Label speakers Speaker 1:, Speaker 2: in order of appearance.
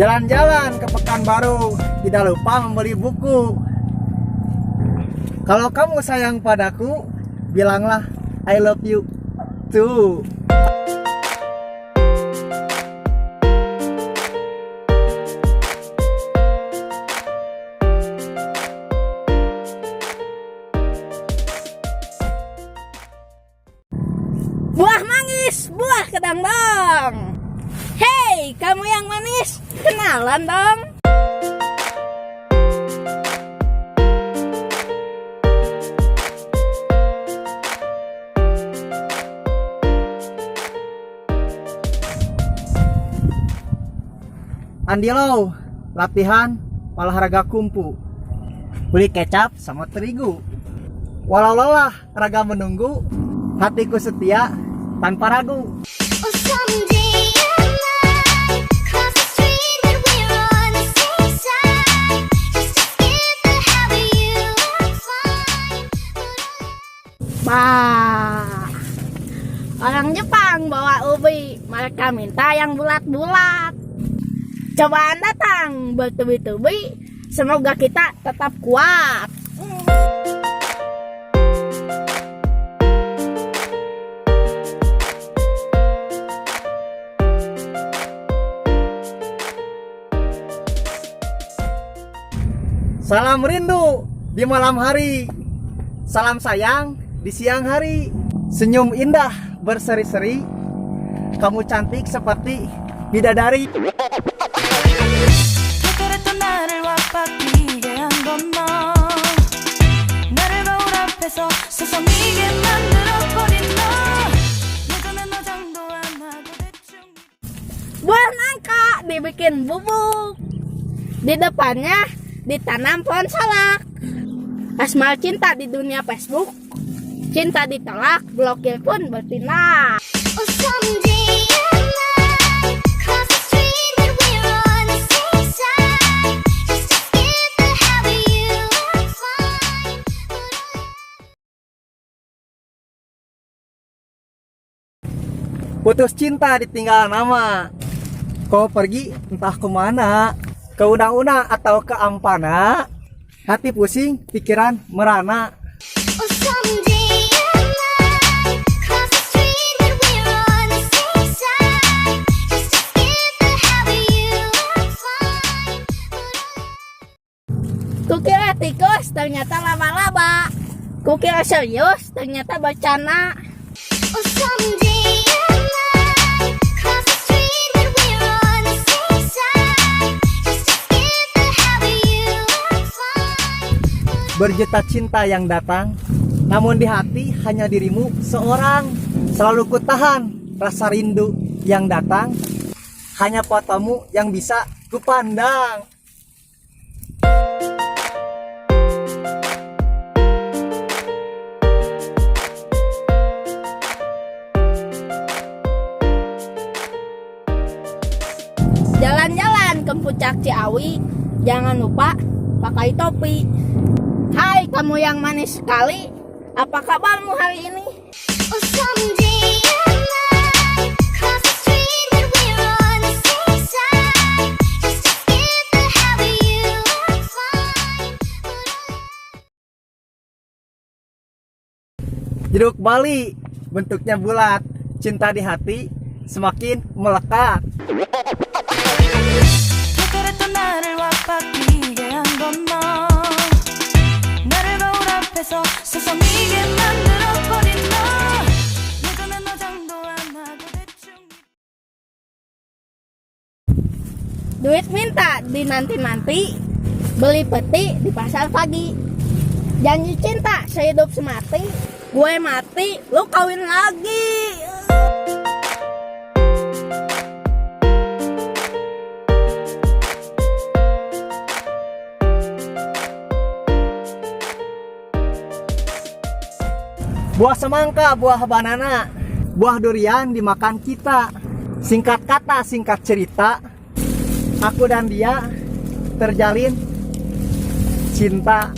Speaker 1: Jalan-jalan ke Pekanbaru, tidak lupa membeli buku. Kalau kamu sayang padaku, bilanglah I love you too.
Speaker 2: Buah manis, buah kedang-dang. Hei, kamu yang manis, kenalan dong.
Speaker 1: Andilo, latihan olahraga kumpu. Beli kecap sama terigu. Walau lelah raga menunggu, hatiku setia tanpa ragu.
Speaker 3: Oh, someday I might cross the street when we're on the same side. Just to skip the habit you are fine.
Speaker 2: Bah, orang Jepang bawa ubi, mereka minta yang bulat-bulat. Cobaan datang bertubi-tubi, semoga kita tetap kuat.
Speaker 1: Salam rindu di malam hari, salam sayang di siang hari. Senyum indah berseri-seri, kamu cantik seperti bidadari.
Speaker 4: 그랬던 나를 와빠끼게 한 건 너 나를 거울 앞에서 서성이게 만들어버린 너 예전에 너 장도 안 하고 대충
Speaker 2: Buah nangka dibikin bubuk, di depannya ditanam pohon salak. Asmal cinta di dunia Facebook, cinta ditolak, blokir pun bertindak.
Speaker 3: Oh, someday I might cross the street when we're on the same side. Just to skip the habit you are fine.
Speaker 1: Putus cinta ditinggal nama, kau pergi entah kemana, ke una-una atau ke ampana. Hati pusing, pikiran merana.
Speaker 3: Oh, someday I might cross the street when we're on the same side. Just to skip the habit you are fine.
Speaker 2: Kukira tikus, ternyata laba-laba. Kukira serius, ternyata bercanda.
Speaker 3: Oh, someday I might cross the street when we're on the same side. Just to skip the habit you are fine.
Speaker 1: Berjuta cinta yang datang, namun di hati hanya dirimu seorang. Selalu kutahan rasa rindu yang datang, hanya fotomu yang bisa kupandang.
Speaker 2: Jalan-jalan ke puncak Ciawi, jangan lupa pakai topi. Hai kamu yang manis sekali, apa kabarmu hari ini?
Speaker 3: Oh, someday I might cross the street when we're on the same side. Just to skip the habit you are fine.
Speaker 1: Jeruk Bali bentuknya bulat, cinta di hati semakin melekat.
Speaker 4: 그랬던 나를 와빠끼게 한 건 너 나를 거울 앞에서 서성이게 만들어버린 너 예전에 너 장도 안 하고 대충
Speaker 2: Duit minta di nanti-nanti, beli peti di pasar pagi. Janji cinta sehidup semati, gue mati, lu kawin lagi.
Speaker 1: Buah semangka, buah banana, buah durian dimakan kita. Singkat kata, singkat cerita, aku dan dia terjalin cinta.